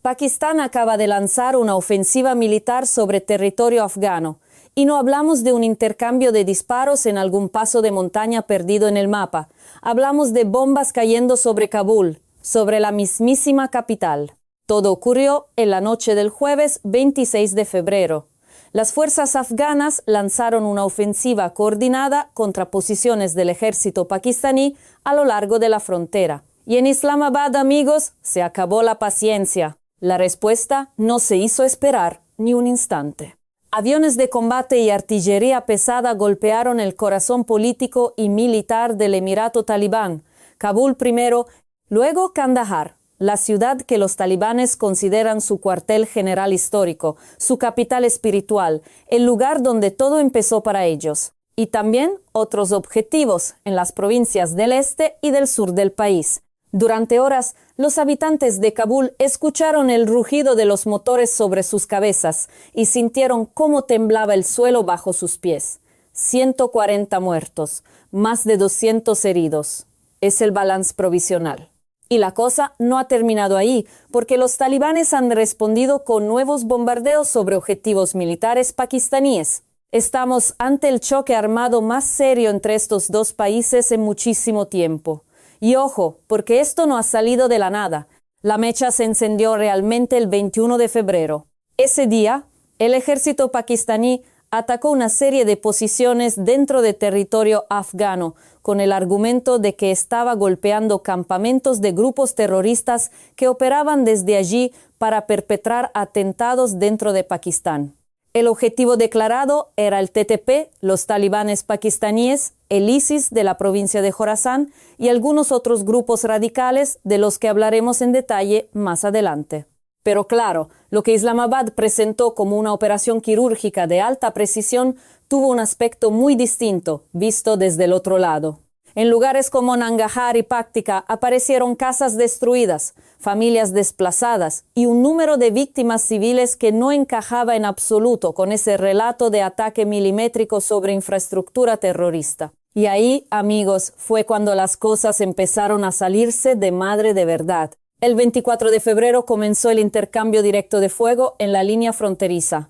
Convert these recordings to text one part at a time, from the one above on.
Pakistán acaba de lanzar una ofensiva militar sobre territorio afgano, y no hablamos de un intercambio de disparos en algún paso de montaña perdido en el mapa. Hablamos de bombas cayendo sobre Kabul, sobre la mismísima capital. Todo ocurrió en la noche del jueves 26 de febrero. Las fuerzas afganas lanzaron una ofensiva coordinada contra posiciones del ejército pakistaní a lo largo de la frontera. Y en Islamabad, amigos, se acabó la paciencia. La respuesta no se hizo esperar ni un instante. Aviones de combate y artillería pesada golpearon el corazón político y militar del Emirato Talibán, Kabul primero, luego Kandahar, la ciudad que los talibanes consideran su cuartel general histórico, su capital espiritual, el lugar donde todo empezó para ellos, y también otros objetivos en las provincias del este y del sur del país. Durante horas, los habitantes de Kabul escucharon el rugido de los motores sobre sus cabezas y sintieron cómo temblaba el suelo bajo sus pies. 140 muertos, más de 200 heridos. Es el balance provisional. Y la cosa no ha terminado ahí, porque los talibanes han respondido con nuevos bombardeos sobre objetivos militares pakistaníes. Estamos ante el choque armado más serio entre estos dos países en muchísimo tiempo. Y ojo, porque esto no ha salido de la nada. La mecha se encendió realmente el 21 de febrero. Ese día, el ejército pakistaní atacó una serie de posiciones dentro de territorio afgano, con el argumento de que estaba golpeando campamentos de grupos terroristas que operaban desde allí para perpetrar atentados dentro de Pakistán. El objetivo declarado era el TTP, los talibanes pakistaníes, el ISIS de la provincia de Jorasán y algunos otros grupos radicales de los que hablaremos en detalle más adelante. Pero claro, lo que Islamabad presentó como una operación quirúrgica de alta precisión tuvo un aspecto muy distinto, visto desde el otro lado. En lugares como Nangarhar y Paktika aparecieron casas destruidas, familias desplazadas y un número de víctimas civiles que no encajaba en absoluto con ese relato de ataque milimétrico sobre infraestructura terrorista. Y ahí, amigos, fue cuando las cosas empezaron a salirse de madre de verdad. El 24 de febrero comenzó el intercambio directo de fuego en la línea fronteriza.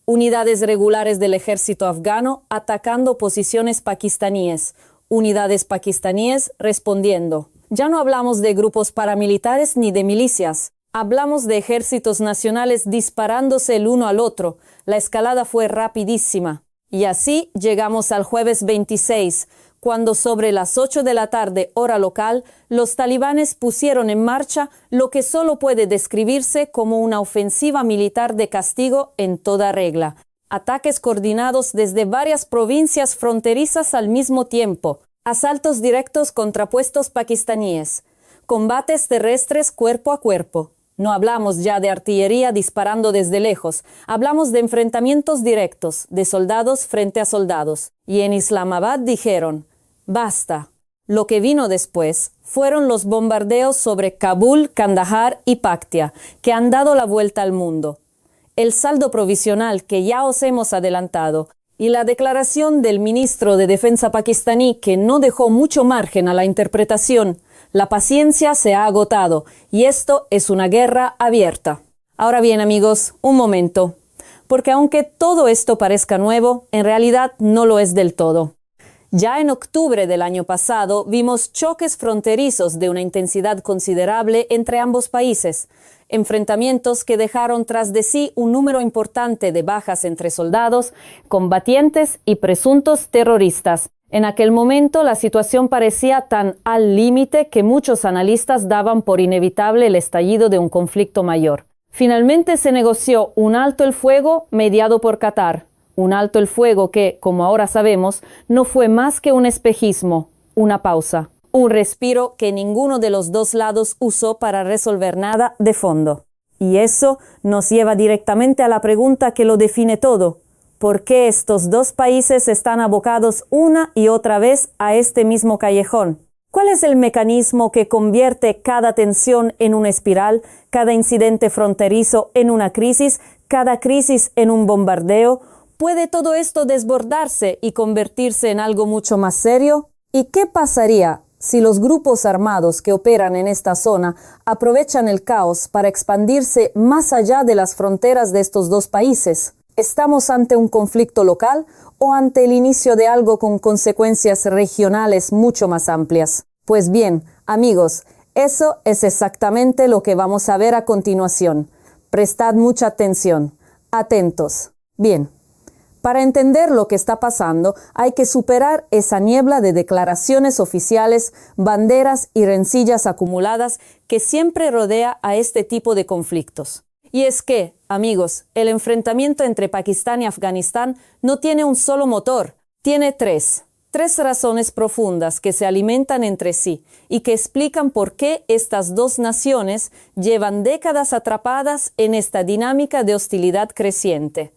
Unidades regulares del ejército afgano atacando posiciones pakistaníes, unidades pakistaníes respondiendo. Ya no hablamos de grupos paramilitares ni de milicias. Hablamos de ejércitos nacionales disparándose el uno al otro. La escalada fue rapidísima. Y así llegamos al jueves 26, cuando sobre las 8 de la tarde, hora local, los talibanes pusieron en marcha lo que solo puede describirse como una ofensiva militar de castigo en toda regla. Ataques coordinados desde varias provincias fronterizas al mismo tiempo, asaltos directos contra puestos pakistaníes, combates terrestres cuerpo a cuerpo. No hablamos ya de artillería disparando desde lejos, hablamos de enfrentamientos directos, de soldados frente a soldados. Y en Islamabad dijeron, basta. Lo que vino después fueron los bombardeos sobre Kabul, Kandahar y Paktia, que han dado la vuelta al mundo. El saldo provisional que ya os hemos adelantado y la declaración del ministro de Defensa pakistaní que no dejó mucho margen a la interpretación, la paciencia se ha agotado y esto es una guerra abierta. Ahora bien, amigos, un momento, porque aunque todo esto parezca nuevo, en realidad no lo es del todo. Ya en octubre del año pasado vimos choques fronterizos de una intensidad considerable entre ambos países, enfrentamientos que dejaron tras de sí un número importante de bajas entre soldados, combatientes y presuntos terroristas. En aquel momento la situación parecía tan al límite que muchos analistas daban por inevitable el estallido de un conflicto mayor. Finalmente se negoció un alto el fuego mediado por Qatar. Un alto el fuego que, como ahora sabemos, no fue más que un espejismo, una pausa, un respiro que ninguno de los dos lados usó para resolver nada de fondo. Y eso nos lleva directamente a la pregunta que lo define todo. ¿Por qué estos dos países están abocados una y otra vez a este mismo callejón? ¿Cuál es el mecanismo que convierte cada tensión en una espiral, cada incidente fronterizo en una crisis, cada crisis en un bombardeo? ¿Puede todo esto desbordarse y convertirse en algo mucho más serio? ¿Y qué pasaría Si los grupos armados que operan en esta zona aprovechan el caos para expandirse más allá de las fronteras de estos dos países, ¿estamos ante un conflicto local o ante el inicio de algo con consecuencias regionales mucho más amplias? Pues bien, amigos, eso es exactamente lo que vamos a ver a continuación. Prestad mucha atención. Atentos. Bien. Para entender lo que está pasando, hay que superar esa niebla de declaraciones oficiales, banderas y rencillas acumuladas que siempre rodea a este tipo de conflictos. Y es que, amigos, el enfrentamiento entre Pakistán y Afganistán no tiene un solo motor, tiene tres. Tres razones profundas que se alimentan entre sí y que explican por qué estas dos naciones llevan décadas atrapadas en esta dinámica de hostilidad creciente.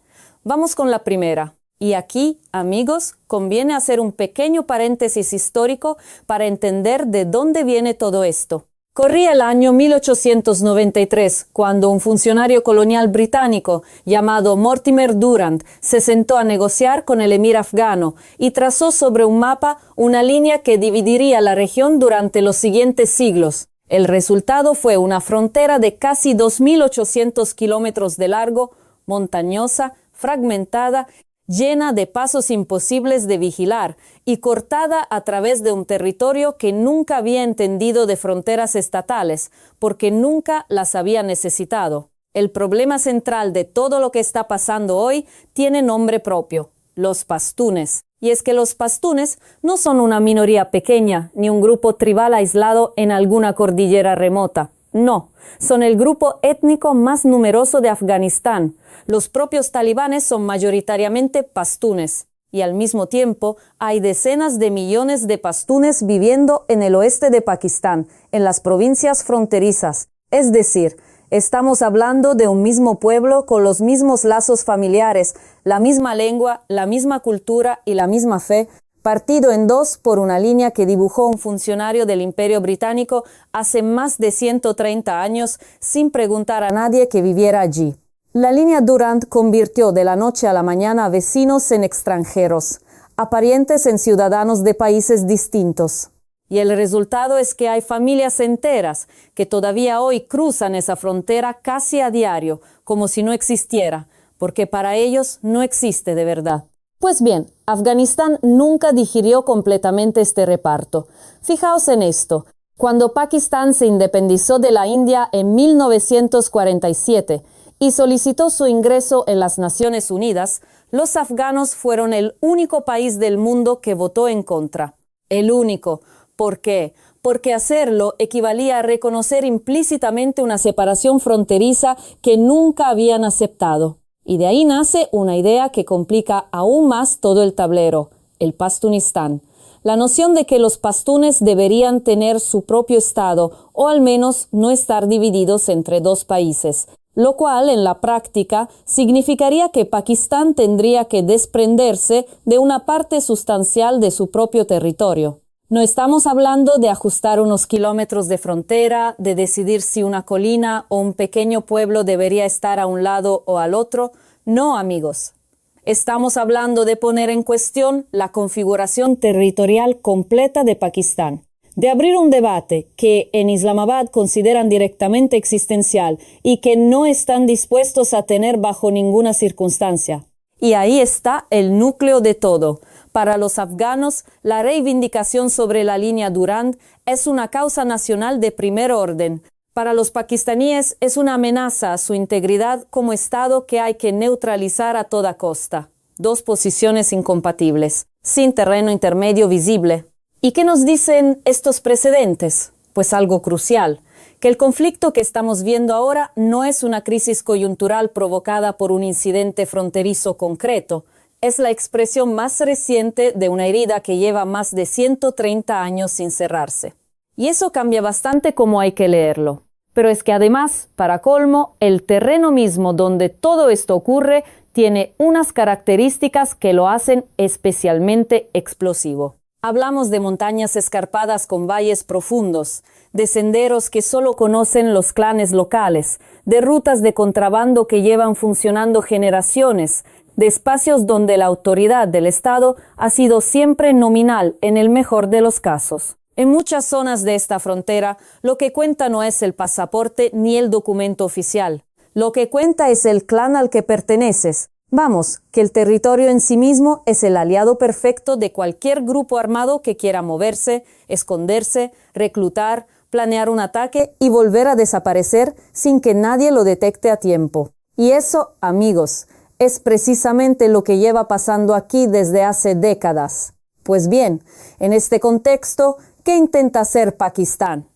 Vamos con la primera. Y aquí, amigos, conviene hacer un pequeño paréntesis histórico para entender de dónde viene todo esto. Corría el año 1893, cuando un funcionario colonial británico llamado Mortimer Durand se sentó a negociar con el emir afgano y trazó sobre un mapa una línea que dividiría la región durante los siguientes siglos. El resultado fue una frontera de casi 2.800 kilómetros de largo, montañosa, fragmentada, llena de pasos imposibles de vigilar y cortada a través de un territorio que nunca había entendido de fronteras estatales, porque nunca las había necesitado. El problema central de todo lo que está pasando hoy tiene nombre propio: los pastunes. Y es que los pastunes no son una minoría pequeña ni un grupo tribal aislado en alguna cordillera remota. No, son el grupo étnico más numeroso de Afganistán. Los propios talibanes son mayoritariamente pastunes. Y al mismo tiempo hay decenas de millones de pastunes viviendo en el oeste de Pakistán, en las provincias fronterizas. Es decir, estamos hablando de un mismo pueblo con los mismos lazos familiares, la misma lengua, la misma cultura y la misma fe, partido en dos por una línea que dibujó un funcionario del Imperio Británico hace más de 130 años sin preguntar a nadie que viviera allí. La línea Durand convirtió de la noche a la mañana a vecinos en extranjeros, a parientes en ciudadanos de países distintos. Y el resultado es que hay familias enteras que todavía hoy cruzan esa frontera casi a diario, como si no existiera, porque para ellos no existe de verdad. Pues bien, Afganistán nunca digirió completamente este reparto. Fijaos en esto. Cuando Pakistán se independizó de la India en 1947 y solicitó su ingreso en las Naciones Unidas, los afganos fueron el único país del mundo que votó en contra. El único. ¿Por qué? Porque hacerlo equivalía a reconocer implícitamente una separación fronteriza que nunca habían aceptado. Y de ahí nace una idea que complica aún más todo el tablero: el Pastunistán. La noción de que los pastunes deberían tener su propio estado o al menos no estar divididos entre dos países, lo cual en la práctica significaría que Pakistán tendría que desprenderse de una parte sustancial de su propio territorio. No estamos hablando de ajustar unos kilómetros de frontera, de decidir si una colina o un pequeño pueblo debería estar a un lado o al otro. No, amigos. Estamos hablando de poner en cuestión la configuración territorial completa de Pakistán, de abrir un debate que en Islamabad consideran directamente existencial y que no están dispuestos a tener bajo ninguna circunstancia. Y ahí está el núcleo de todo. Para los afganos, la reivindicación sobre la línea Durand es una causa nacional de primer orden. Para los pakistaníes es una amenaza a su integridad como Estado que hay que neutralizar a toda costa. Dos posiciones incompatibles, sin terreno intermedio visible. ¿Y qué nos dicen estos precedentes? Pues algo crucial, que el conflicto que estamos viendo ahora no es una crisis coyuntural provocada por un incidente fronterizo concreto. Es la expresión más reciente de una herida que lleva más de 130 años sin cerrarse. Y eso cambia bastante cómo hay que leerlo. Pero es que además, para colmo, el terreno mismo donde todo esto ocurre tiene unas características que lo hacen especialmente explosivo. Hablamos de montañas escarpadas con valles profundos, de senderos que solo conocen los clanes locales, de rutas de contrabando que llevan funcionando generaciones, de espacios donde la autoridad del Estado ha sido siempre nominal en el mejor de los casos. En muchas zonas de esta frontera, lo que cuenta no es el pasaporte ni el documento oficial. Lo que cuenta es el clan al que perteneces. Vamos, que el territorio en sí mismo es el aliado perfecto de cualquier grupo armado que quiera moverse, esconderse, reclutar, planear un ataque y volver a desaparecer sin que nadie lo detecte a tiempo. Y eso, amigos, es precisamente lo que lleva pasando aquí desde hace décadas. Pues bien, en este contexto, ¿qué intenta hacer Pakistán?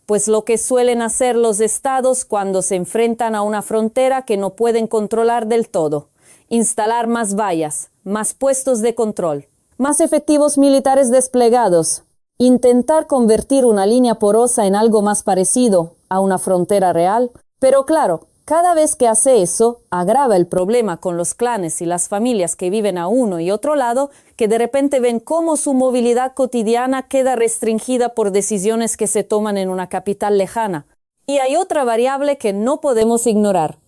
Pues lo que suelen hacer los estados cuando se enfrentan a una frontera que no pueden controlar del todo: instalar más vallas, más puestos de control, más efectivos militares desplegados, intentar convertir una línea porosa en algo más parecido a una frontera real. Pero claro, cada vez que hace eso, agrava el problema con los clanes y las familias que viven a uno y otro lado, que de repente ven cómo su movilidad cotidiana queda restringida por decisiones que se toman en una capital lejana. Y hay otra variable que no podemos ignorar.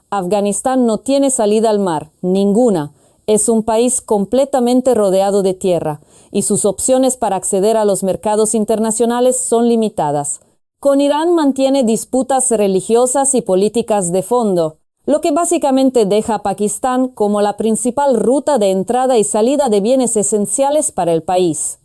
Afganistán no tiene salida al mar, ninguna. Es un país completamente rodeado de tierra, y sus opciones para acceder a los mercados internacionales son limitadas. Con Irán mantiene disputas religiosas y políticas de fondo, lo que básicamente deja a Pakistán como la principal ruta de entrada y salida de bienes esenciales para el país.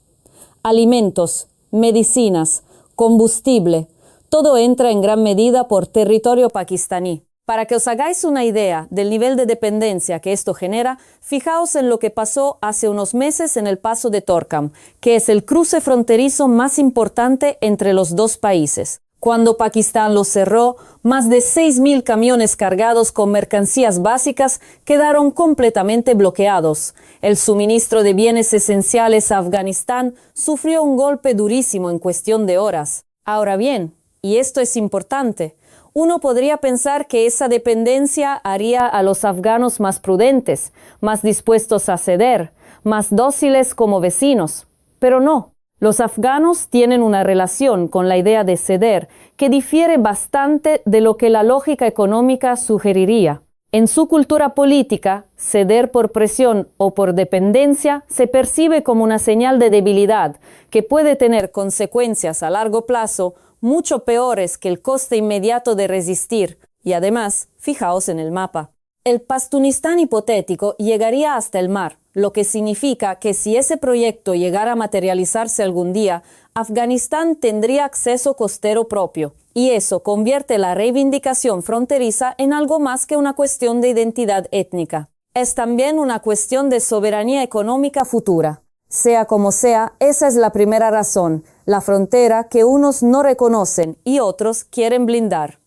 Alimentos, medicinas, combustible, todo entra en gran medida por territorio pakistaní. Para que os hagáis una idea del nivel de dependencia que esto genera, fijaos en lo que pasó hace unos meses en el paso de Torkham, que es el cruce fronterizo más importante entre los dos países. Cuando Pakistán lo cerró, más de 6.000 camiones cargados con mercancías básicas quedaron completamente bloqueados. El suministro de bienes esenciales a Afganistán sufrió un golpe durísimo en cuestión de horas. Ahora bien, y esto es importante, uno podría pensar que esa dependencia haría a los afganos más prudentes, más dispuestos a ceder, más dóciles como vecinos. Pero no, los afganos tienen una relación con la idea de ceder que difiere bastante de lo que la lógica económica sugeriría. En su cultura política, ceder por presión o por dependencia se percibe como una señal de debilidad que puede tener consecuencias a largo plazo mucho peores que el coste inmediato de resistir. Y además, fijaos en el mapa. El Pastunistán hipotético llegaría hasta el mar, lo que significa que si ese proyecto llegara a materializarse algún día, Afganistán tendría acceso costero propio. Y eso convierte la reivindicación fronteriza en algo más que una cuestión de identidad étnica. Es también una cuestión de soberanía económica futura. Sea como sea, esa es la primera razón, la frontera que unos no reconocen y otros quieren blindar.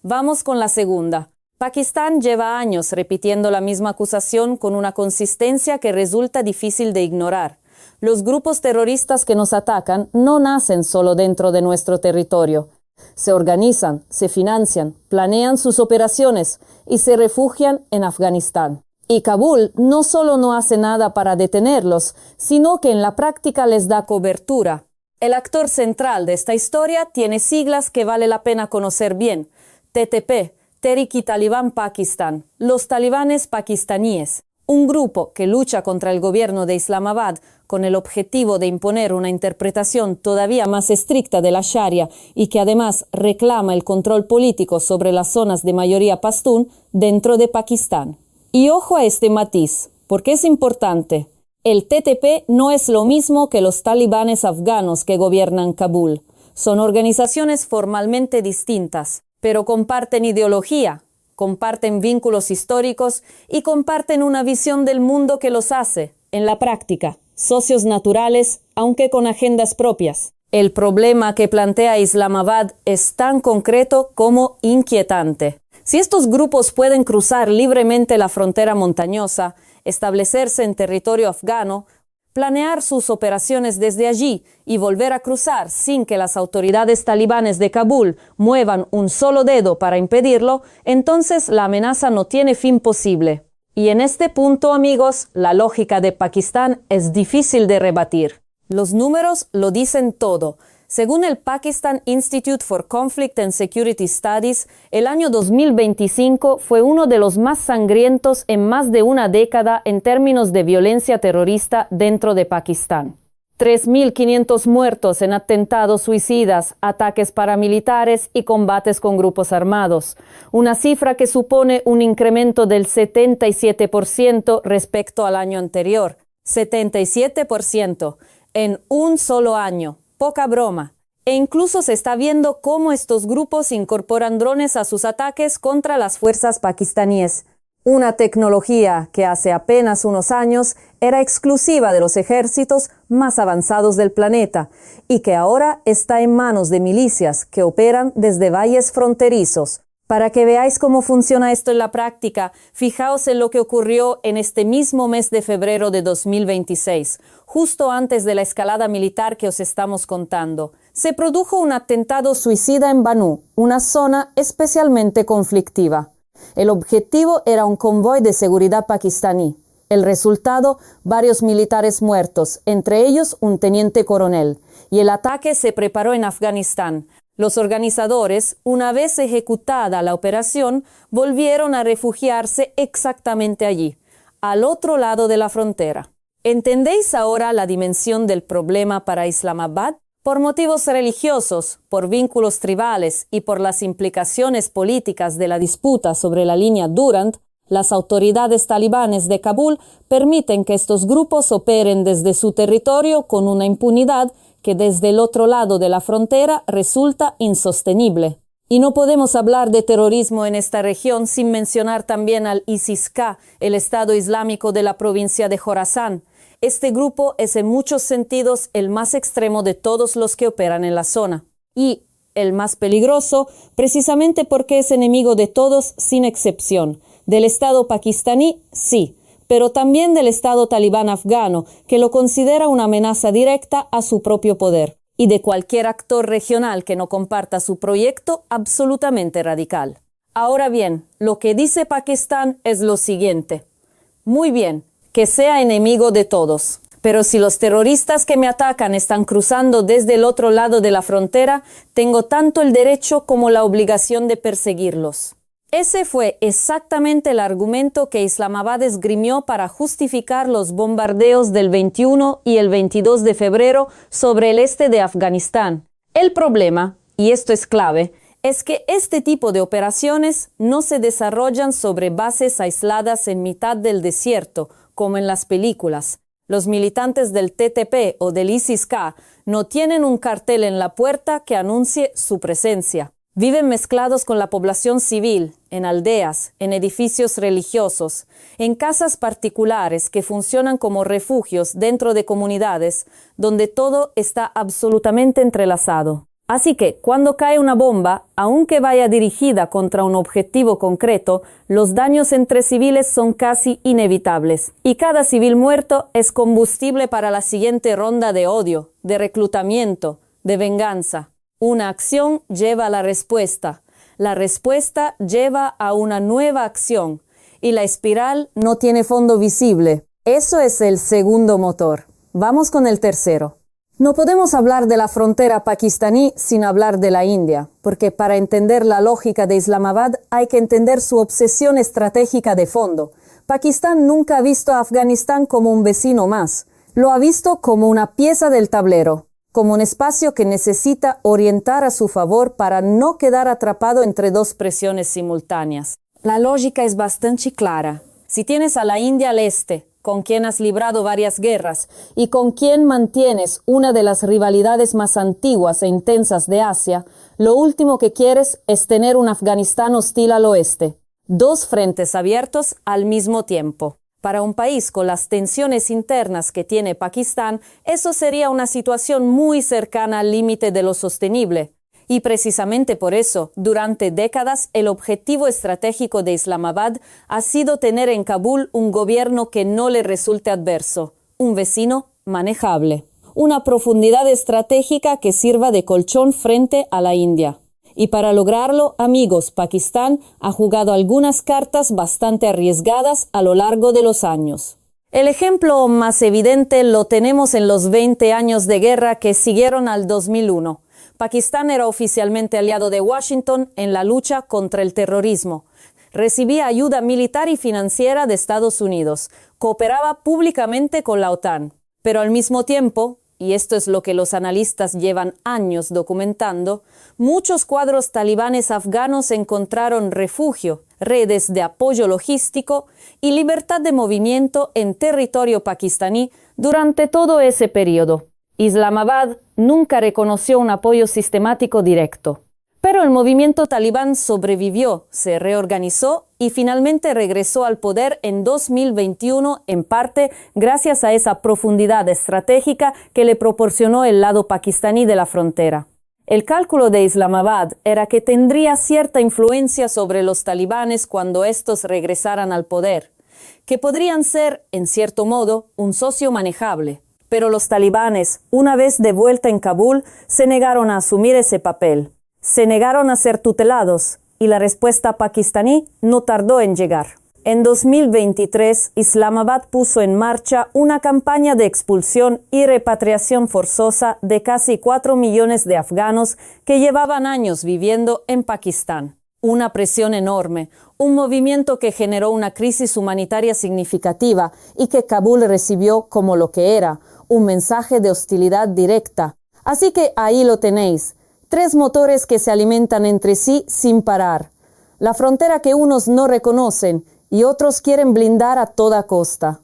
Vamos con la segunda. Pakistán lleva años repitiendo la misma acusación con una consistencia que resulta difícil de ignorar. Los grupos terroristas que nos atacan no nacen solo dentro de nuestro territorio. Se organizan, se financian, planean sus operaciones y se refugian en Afganistán. Y Kabul no solo no hace nada para detenerlos, sino que en la práctica les da cobertura. El actor central de esta historia tiene siglas que vale la pena conocer bien: TTP, Tehrik-i-Taliban Pakistan, los talibanes pakistaníes, un grupo que lucha contra el gobierno de Islamabad con el objetivo de imponer una interpretación todavía más estricta de la Sharia y que además reclama el control político sobre las zonas de mayoría pastún dentro de Pakistán. Y ojo a este matiz, porque es importante. El TTP no es lo mismo que los talibanes afganos que gobiernan Kabul. Son organizaciones formalmente distintas, pero comparten ideología, comparten vínculos históricos y comparten una visión del mundo que los hace, en la práctica, socios naturales, aunque con agendas propias. El problema que plantea Islamabad es tan concreto como inquietante. Si estos grupos pueden cruzar libremente la frontera montañosa, establecerse en territorio afgano, planear sus operaciones desde allí y volver a cruzar sin que las autoridades talibanes de Kabul muevan un solo dedo para impedirlo, entonces la amenaza no tiene fin posible. Y en este punto, amigos, la lógica de Pakistán es difícil de rebatir. Los números lo dicen todo. Según el Pakistan Institute for Conflict and Security Studies, el año 2025 fue uno de los más sangrientos en más de una década en términos de violencia terrorista dentro de Pakistán. 3.500 muertos en atentados suicidas, ataques paramilitares y combates con grupos armados, una cifra que supone un incremento del 77% respecto al año anterior. 77% en un solo año, poca broma. E incluso se está viendo cómo estos grupos incorporan drones a sus ataques contra las fuerzas pakistaníes. Una tecnología que hace apenas unos años era exclusiva de los ejércitos más avanzados del planeta y que ahora está en manos de milicias que operan desde valles fronterizos. Para que veáis cómo funciona esto en la práctica, fijaos en lo que ocurrió en este mismo mes de febrero de 2026, justo antes de la escalada militar que os estamos contando. Se produjo un atentado suicida en Banú, una zona especialmente conflictiva. El objetivo era un convoy de seguridad pakistaní. El resultado, varios militares muertos, entre ellos un teniente coronel, y el ataque se preparó en Afganistán. Los organizadores, una vez ejecutada la operación, volvieron a refugiarse exactamente allí, al otro lado de la frontera. ¿Entendéis ahora la dimensión del problema para Islamabad? Por motivos religiosos, por vínculos tribales y por las implicaciones políticas de la disputa sobre la línea Durand, las autoridades talibanes de Kabul permiten que estos grupos operen desde su territorio con una impunidad que desde el otro lado de la frontera resulta insostenible. Y no podemos hablar de terrorismo en esta región sin mencionar también al ISIS-K, el Estado Islámico de la provincia de Jorasán. Este grupo es en muchos sentidos el más extremo de todos los que operan en la zona. Y el más peligroso, precisamente porque es enemigo de todos sin excepción. Del Estado pakistaní, sí, pero también del Estado talibán afgano, que lo considera una amenaza directa a su propio poder, y de cualquier actor regional que no comparta su proyecto absolutamente radical. Ahora bien, lo que dice Pakistán es lo siguiente. Muy bien, que sea enemigo de todos. Pero si los terroristas que me atacan están cruzando desde el otro lado de la frontera, tengo tanto el derecho como la obligación de perseguirlos. Ese fue exactamente el argumento que Islamabad esgrimió para justificar los bombardeos del 21 y el 22 de febrero sobre el este de Afganistán. El problema, y esto es clave, es que este tipo de operaciones no se desarrollan sobre bases aisladas en mitad del desierto, como en las películas. Los militantes del TTP o del ISIS-K no tienen un cartel en la puerta que anuncie su presencia. Viven mezclados con la población civil, en aldeas, en edificios religiosos, en casas particulares que funcionan como refugios dentro de comunidades donde todo está absolutamente entrelazado. Así que, cuando cae una bomba, aunque vaya dirigida contra un objetivo concreto, los daños entre civiles son casi inevitables. Y cada civil muerto es combustible para la siguiente ronda de odio, de reclutamiento, de venganza. Una acción lleva a la respuesta lleva a una nueva acción, y la espiral no tiene fondo visible. Eso es el segundo motor. Vamos con el tercero. No podemos hablar de la frontera pakistaní sin hablar de la India, porque para entender la lógica de Islamabad hay que entender su obsesión estratégica de fondo. Pakistán nunca ha visto a Afganistán como un vecino más. Lo ha visto como una pieza del tablero, como un espacio que necesita orientar a su favor para no quedar atrapado entre dos presiones simultáneas. La lógica es bastante clara. Si tienes a la India al este, con quien has librado varias guerras y con quien mantienes una de las rivalidades más antiguas e intensas de Asia, lo último que quieres es tener un Afganistán hostil al oeste. Dos frentes abiertos al mismo tiempo. Para un país con las tensiones internas que tiene Pakistán, eso sería una situación muy cercana al límite de lo sostenible. Y precisamente por eso, durante décadas, el objetivo estratégico de Islamabad ha sido tener en Kabul un gobierno que no le resulte adverso, un vecino manejable, una profundidad estratégica que sirva de colchón frente a la India. Y para lograrlo, amigos, Pakistán ha jugado algunas cartas bastante arriesgadas a lo largo de los años. El ejemplo más evidente lo tenemos en los 20 años de guerra que siguieron al 2001. Pakistán era oficialmente aliado de Washington en la lucha contra el terrorismo. Recibía ayuda militar y financiera de Estados Unidos. Cooperaba públicamente con la OTAN. Pero al mismo tiempo, y esto es lo que los analistas llevan años documentando, muchos cuadros talibanes afganos encontraron refugio, redes de apoyo logístico y libertad de movimiento en territorio pakistaní durante todo ese periodo. Islamabad nunca reconoció un apoyo sistemático directo. Pero el movimiento talibán sobrevivió, se reorganizó y finalmente regresó al poder en 2021, en parte gracias a esa profundidad estratégica que le proporcionó el lado pakistaní de la frontera. El cálculo de Islamabad era que tendría cierta influencia sobre los talibanes cuando estos regresaran al poder, que podrían ser, en cierto modo, un socio manejable. Pero los talibanes, una vez de vuelta en Kabul, se negaron a asumir ese papel. Se negaron a ser tutelados y la respuesta pakistaní no tardó en llegar. En 2023, Islamabad puso en marcha una campaña de expulsión y repatriación forzosa de casi 4 millones de afganos que llevaban años viviendo en Pakistán. Una presión enorme, un movimiento que generó una crisis humanitaria significativa y que Kabul recibió como lo que era, un mensaje de hostilidad directa. Así que ahí lo tenéis. 3 motores que se alimentan entre sí sin parar. La frontera que unos no reconocen y otros quieren blindar a toda costa.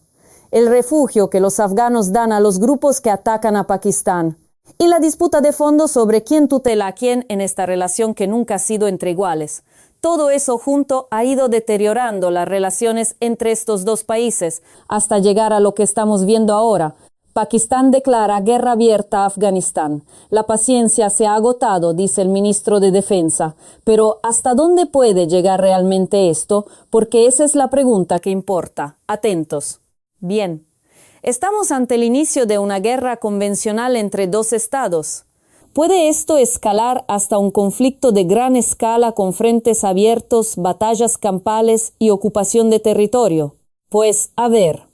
El refugio que los afganos dan a los grupos que atacan a Pakistán. Y la disputa de fondo sobre quién tutela a quién en esta relación que nunca ha sido entre iguales. Todo eso junto ha ido deteriorando las relaciones entre estos dos países hasta llegar a lo que estamos viendo ahora. Pakistán declara guerra abierta a Afganistán. La paciencia se ha agotado, dice el ministro de Defensa. Pero ¿hasta dónde puede llegar realmente esto? Porque esa es la pregunta que importa. Atentos. Bien, estamos ante el inicio de una guerra convencional entre dos estados. ¿Puede esto escalar hasta un conflicto de gran escala con frentes abiertos, batallas campales y ocupación de territorio? Pues, a ver.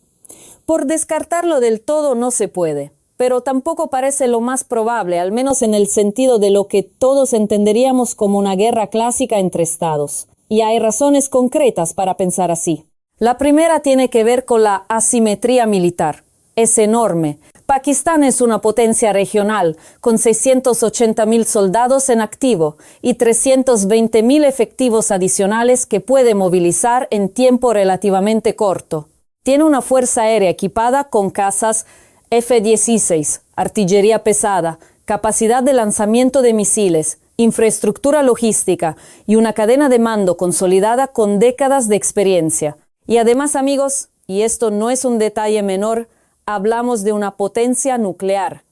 Por descartarlo del todo no se puede, pero tampoco parece lo más probable, al menos en el sentido de lo que todos entenderíamos como una guerra clásica entre estados. Y hay razones concretas para pensar así. La primera tiene que ver con la asimetría militar. Es enorme. Pakistán es una potencia regional, con 680.000 soldados en activo y 320.000 efectivos adicionales que puede movilizar en tiempo relativamente corto. Tiene una fuerza aérea equipada con cazas F-16, artillería pesada, capacidad de lanzamiento de misiles, infraestructura logística y una cadena de mando consolidada con décadas de experiencia. Y además, amigos, y esto no es un detalle menor, hablamos de una potencia nuclear,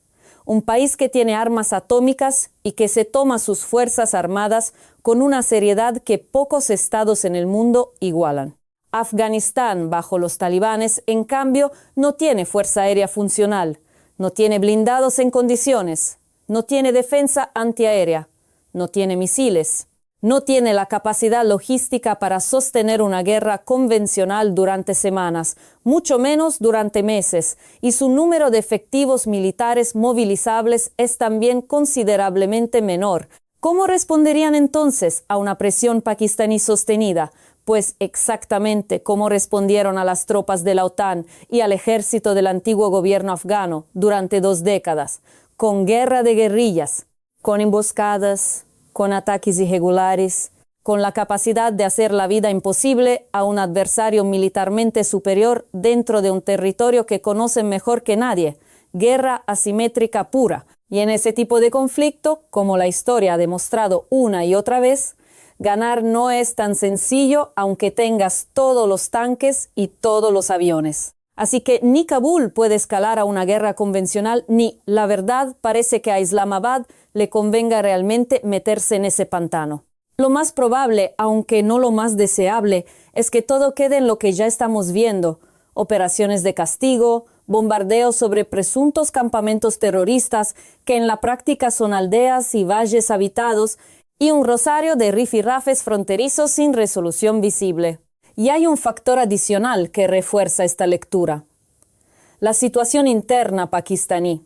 un país que tiene armas atómicas y que se toma sus fuerzas armadas con una seriedad que pocos estados en el mundo igualan. Afganistán, bajo los talibanes, en cambio, no tiene fuerza aérea funcional, no tiene blindados en condiciones, no tiene defensa antiaérea, no tiene misiles, no tiene la capacidad logística para sostener una guerra convencional durante semanas, mucho menos durante meses, y su número de efectivos militares movilizables es también considerablemente menor. ¿Cómo responderían entonces a una presión pakistaní sostenida? Pues exactamente como respondieron a las tropas de la OTAN y al ejército del antiguo gobierno afgano durante 2 décadas, con guerra de guerrillas, con emboscadas, con ataques irregulares, con la capacidad de hacer la vida imposible a un adversario militarmente superior dentro de un territorio que conocen mejor que nadie, guerra asimétrica pura. Y en ese tipo de conflicto, como la historia ha demostrado una y otra vez, ganar no es tan sencillo aunque tengas todos los tanques y todos los aviones. Así que ni Kabul puede escalar a una guerra convencional, ni, la verdad, parece que a Islamabad le convenga realmente meterse en ese pantano. Lo más probable, aunque no lo más deseable, es que todo quede en lo que ya estamos viendo: operaciones de castigo, bombardeos sobre presuntos campamentos terroristas, que en la práctica son aldeas y valles habitados, y un rosario de rifirrafes fronterizos sin resolución visible. Y hay un factor adicional que refuerza esta lectura: la situación interna pakistaní.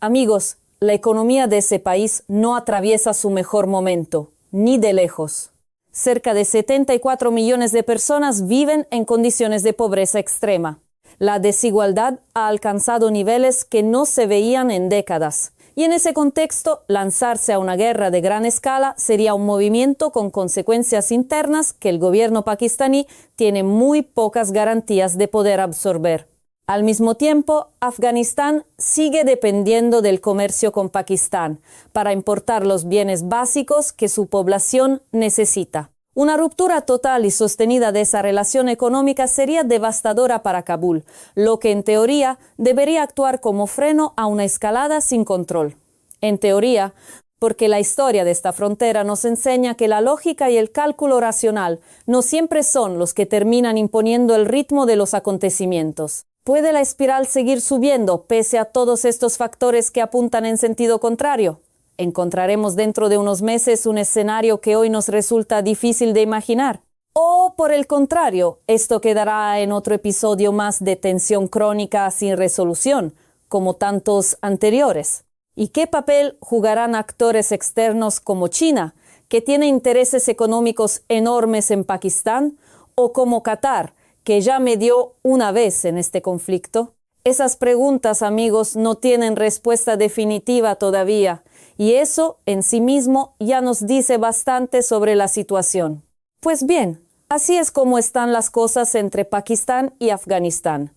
Amigos, la economía de ese país no atraviesa su mejor momento, ni de lejos. Cerca de 74 millones de personas viven en condiciones de pobreza extrema. La desigualdad ha alcanzado niveles que no se veían en décadas. Y en ese contexto, lanzarse a una guerra de gran escala sería un movimiento con consecuencias internas que el gobierno pakistaní tiene muy pocas garantías de poder absorber. Al mismo tiempo, Afganistán sigue dependiendo del comercio con Pakistán para importar los bienes básicos que su población necesita. Una ruptura total y sostenida de esa relación económica sería devastadora para Kabul, lo que en teoría debería actuar como freno a una escalada sin control. En teoría, porque la historia de esta frontera nos enseña que la lógica y el cálculo racional no siempre son los que terminan imponiendo el ritmo de los acontecimientos. ¿Puede la espiral seguir subiendo pese a todos estos factores que apuntan en sentido contrario? ¿Encontraremos dentro de unos meses un escenario que hoy nos resulta difícil de imaginar? ¿O, por el contrario, esto quedará en otro episodio más de tensión crónica sin resolución, como tantos anteriores? ¿Y qué papel jugarán actores externos como China, que tiene intereses económicos enormes en Pakistán, o como Qatar, que ya medió una vez en este conflicto? Esas preguntas, amigos, no tienen respuesta definitiva todavía, y eso en sí mismo ya nos dice bastante sobre la situación. Pues bien, así es como están las cosas entre Pakistán y Afganistán.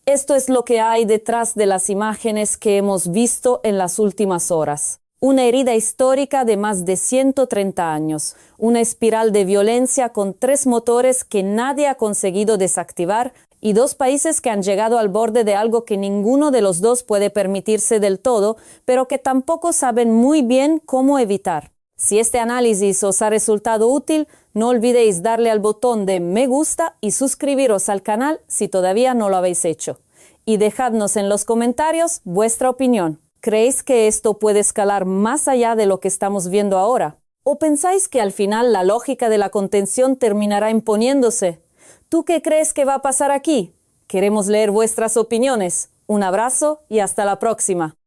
Esto es lo que hay detrás de las imágenes que hemos visto en las últimas horas. Una herida histórica de más de 130 años, una espiral de violencia con 3 motores que nadie ha conseguido desactivar y 2 países que han llegado al borde de algo que ninguno de los dos puede permitirse del todo, pero que tampoco saben muy bien cómo evitar. Si este análisis os ha resultado útil, no olvidéis darle al botón de me gusta y suscribiros al canal si todavía no lo habéis hecho. Y dejadnos en los comentarios vuestra opinión. ¿Creéis que esto puede escalar más allá de lo que estamos viendo ahora? ¿O pensáis que al final la lógica de la contención terminará imponiéndose? ¿Tú qué crees que va a pasar aquí? Queremos leer vuestras opiniones. Un abrazo y hasta la próxima.